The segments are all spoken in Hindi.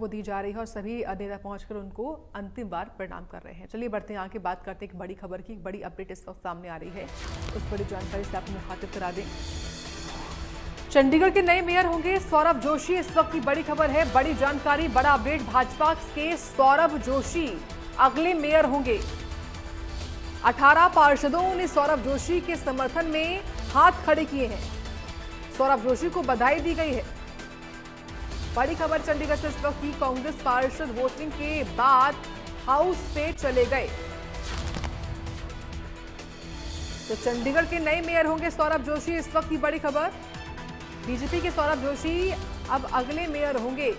वो दी जा रही है और सभी नेता पहुंचकर उनको अंतिम बार प्रणाम कर रहे हैं। चलिए बढ़ते हैं आगे, बात करते हैं एक बड़ी खबर की। एक बड़ी अपडेट इस वक्त सामने आ रही है, उस बड़ी जानकारी से आपको मुखातिब करा दें। चंडीगढ़ के नए मेयर होंगे सौरभ जोशी, इस वक्त की बड़ी खबर है, बड़ी जानकारी, बड़ा अपडेट। भाजपा के सौरभ जोशी अगले मेयर होंगे। 18 पार्षदों ने सौरभ जोशी के समर्थन में हाथ खड़े किए हैं। सौरभ जोशी को बधाई दी गई है। बड़ी खबर चंडीगढ़ से इस वक्त की, कांग्रेस पार्षद वोटिंग के बाद हाउस से चले गए। तो चंडीगढ़ के नए मेयर होंगे सौरभ जोशी, इस वक्त की बड़ी खबर। बीजेपी के सौरभ जोशी अब अगले मेयर होंगे।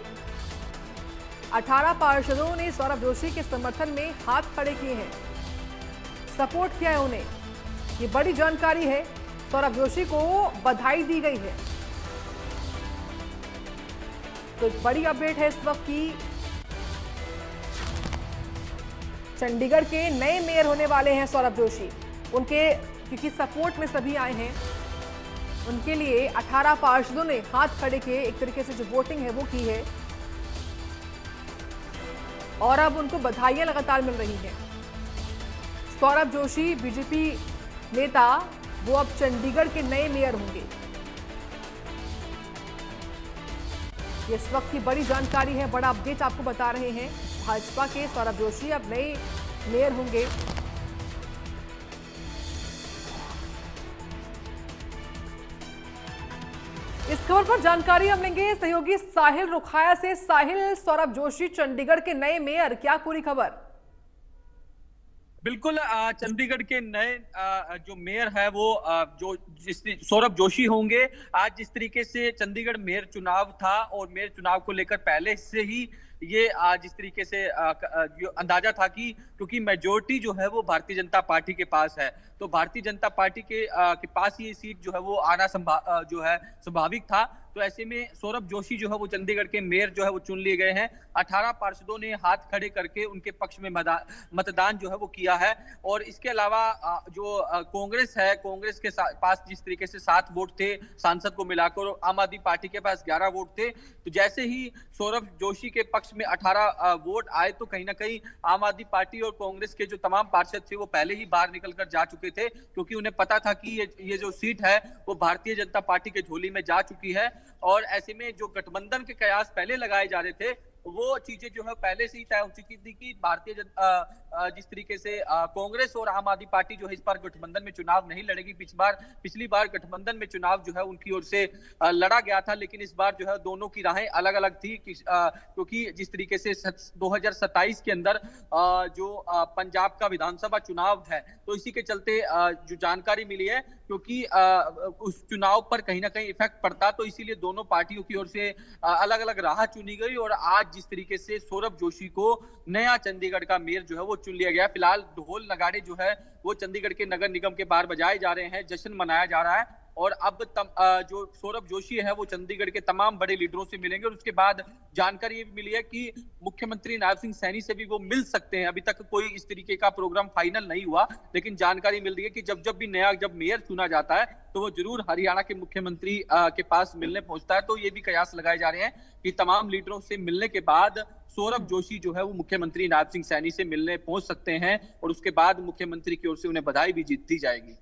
18 पार्षदों ने सौरभ जोशी के समर्थन में हाथ खड़े किए हैं, सपोर्ट किया है उन्हें। ये बड़ी जानकारी है, सौरभ जोशी को बधाई दी गई है। तो बड़ी अपडेट है इस वक्त की, चंडीगढ़ के नए मेयर होने वाले हैं सौरभ जोशी। उनके क्योंकि सपोर्ट में सभी आए हैं, उनके लिए 18 पार्षदों ने हाथ खड़े किए, एक तरीके से जो वोटिंग है वो की है और अब उनको बधाइयां लगातार मिल रही हैं। सौरभ जोशी बीजेपी नेता, वो अब चंडीगढ़ के नए मेयर होंगे। ये इस वक्त की बड़ी जानकारी है, बड़ा अपडेट आपको बता रहे हैं। भाजपा के सौरभ जोशी अब नए मेयर होंगे। इस खबर पर जानकारी हम लेंगे सहयोगी साहिल रुखाया से। साहिल, सौरभ जोशी चंडीगढ़ के नए मेयर, क्या पूरी खबर? बिल्कुल, चंडीगढ़ के नए जो मेयर है वो जो सौरभ जोशी होंगे। आज जिस तरीके से चंडीगढ़ मेयर चुनाव था और मेयर चुनाव को लेकर पहले से ही ये जिस तरीके से जो अंदाजा था कि क्योंकि मेजोरिटी जो है वो भारतीय जनता पार्टी के पास है, तो भारतीय जनता पार्टी के पास ये सीट जो है वो आना जो है स्वाभाविक था। तो ऐसे में सौरभ जोशी जो है वो चंडीगढ़ के मेयर जो है वो चुन लिए गए हैं। 18 पार्षदों ने हाथ खड़े करके उनके पक्ष में मतदान जो है वो किया है। और इसके अलावा जो कांग्रेस है, कांग्रेस के पास जिस तरीके से 7 वोट थे सांसद को मिलाकर, आम आदमी पार्टी के पास 11 वोट थे। तो जैसे ही सौरभ जोशी के पक्ष में 18 वोट आए तो कहीं ना कहीं आम आदमी पार्टी और कांग्रेस के जो तमाम पार्षद थे वो पहले ही बाहर निकल कर जा चुके थे, क्योंकि उन्हें पता था कि ये जो सीट है वो भारतीय जनता पार्टी के झोली में जा चुकी है। और ऐसे में जो गठबंधन के कयास पहले लगाए जा रहे थे वो चीजें जो है पहले से ही तय हो चुकी थी कि भारतीय जिस तरीके से कांग्रेस और आम आदमी पार्टी जो है इस बार गठबंधन में चुनाव नहीं लड़ेगी। पिछली बार गठबंधन में चुनाव जो है उनकी ओर से लड़ा गया था, लेकिन इस बार जो है दोनों की राहें अलग अलग थी, क्योंकि जिस तरीके से 2027 के अंदर जो पंजाब का विधानसभा चुनाव है, तो इसी के चलते जो जानकारी मिली है, क्योंकि उस चुनाव पर कहीं ना कहीं इफेक्ट पड़ता, तो इसीलिए दोनों पार्टियों की ओर से अलग अलग राह चुनी गई। और आज जिस तरीके से सौरभ जोशी को नया चंडीगढ़ का मेयर जो है वो चुन लिया गया। फिलहाल ढोल नगाड़े जो है वो चंडीगढ़ के नगर निगम के बाहर बजाए जा रहे हैं, जश्न मनाया जा रहा है। और अब जो सौरभ जोशी है वो चंडीगढ़ के तमाम बड़े लीडरों से मिलेंगे। और उसके बाद जानकारी ये भी मिली है कि मुख्यमंत्री नायब सिंह सैनी से भी वो मिल सकते हैं। अभी तक कोई इस तरीके का प्रोग्राम फाइनल नहीं हुआ, लेकिन जानकारी मिल रही है कि जब भी जब मेयर चुना जाता है तो वो जरूर हरियाणा के मुख्यमंत्री के पास मिलने पहुंचता है। तो ये भी कयास लगाए जा रहे हैं कि तमाम लीडरों से मिलने के बाद सौरभ जोशी जो है वो मुख्यमंत्री नायब सिंह सैनी से मिलने पहुंच सकते हैं और उसके बाद मुख्यमंत्री की ओर से उन्हें बधाई भी दी जाएगी।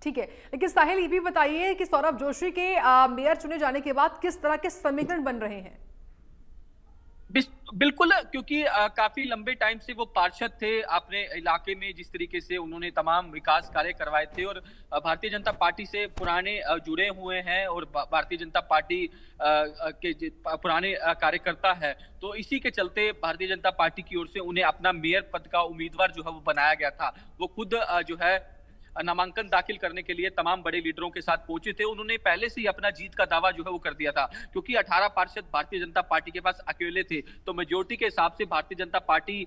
ठीक है, लेकिन साहिल ये भी बताइए कि सौरभ जोशी के मेयर चुने जाने के बाद किस तरह के समीकरण बन रहे हैं? बिल्कुल, क्योंकि काफी लंबे टाइम से वो पार्षद थे अपने इलाके में, जिस तरीके से उन्होंने तमाम विकास कार्य करवाए थे और भारतीय जनता पार्टी से पुराने जुड़े हुए हैं और भारतीय जनता पार्टी के पुराने कार्यकर्ता है। तो इसी के चलते भारतीय जनता पार्टी की ओर से उन्हें अपना मेयर पद का उम्मीदवार जो है वो बनाया गया था। वो खुद जो है नामांकन दाखिल करने के लिए तमाम बड़े लीडरों के साथ पहुंचे थे। उन्होंने पहले से ही अपना जीत का दावा जो है वो कर दिया था, क्योंकि 18 पार्षद भारतीय जनता पार्टी के पास अकेले थे। तो मेजोरिटी के हिसाब से भारतीय जनता पार्टी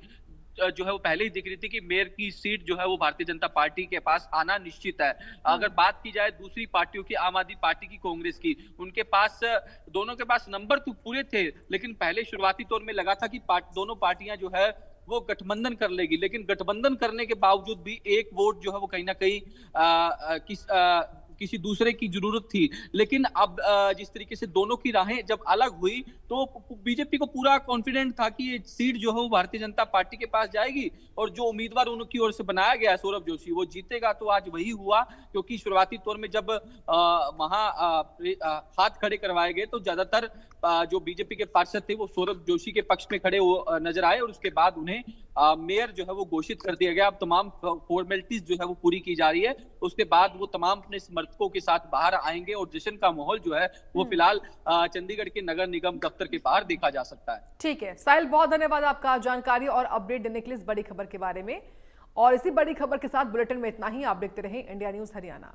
जो है वो पहले ही दिख रही थी कि मेयर की सीट जो है वो भारतीय जनता पार्टी के पास आना निश्चित है। अगर बात की जाए दूसरी पार्टियों की, आम आदमी पार्टी की, कांग्रेस की, उनके पास दोनों के पास नंबर तो पूरे थे, लेकिन पहले शुरुआती तौर में लगा था कि दोनों पार्टियां जो है वो गठबंधन कर लेगी। लेकिन गठबंधन करने के बावजूद भी एक वोट जो है वो कहीं ना कहीं किसी दूसरे की जरूरत थी। लेकिन अब जिस तरीके से दोनों की राहें जब अलग हुई तो बीजेपी को पूरा कॉन्फिडेंट था कि ये सीट जो है वो भारतीय जनता पार्टी के पास जाएगी और जो उम्मीदवार उनकी ओर से बनाया गया है सौरभ जोशी वो जीतेगा। तो आज वही हुआ, क्योंकि शुरुआती तौर में जब वहां हाथ खड़े करवाए गए तो ज्यादातर जो बीजेपी के पार्षद थे वो सौरभ जोशी के पक्ष में खड़े नजर आए और उसके बाद उन्हें मेयर जो है वो घोषित कर दिया गया। अब तमाम फॉर्मेलिटीज जो है वो पूरी की जा रही है, उसके बाद वो तमाम अपने समर्थकों के साथ बाहर आएंगे और जश्न का माहौल जो है वो फिलहाल चंडीगढ़ के नगर निगम दफ्तर के बाहर देखा जा सकता है। ठीक है साहिल, बहुत धन्यवाद आपका जानकारी और अपडेट देने के लिए इस बड़ी खबर के बारे में। और इसी बड़ी खबर के साथ बुलेटिन में इतना ही। आप देखते रहें इंडिया न्यूज हरियाणा।